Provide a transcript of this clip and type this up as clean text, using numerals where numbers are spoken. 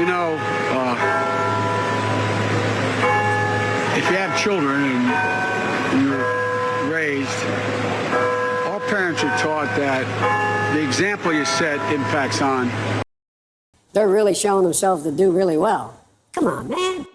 know, if you have children and you're raised, all parents are taught that the example you set impacts on. They're really showing themselves to do really well. Come on, man.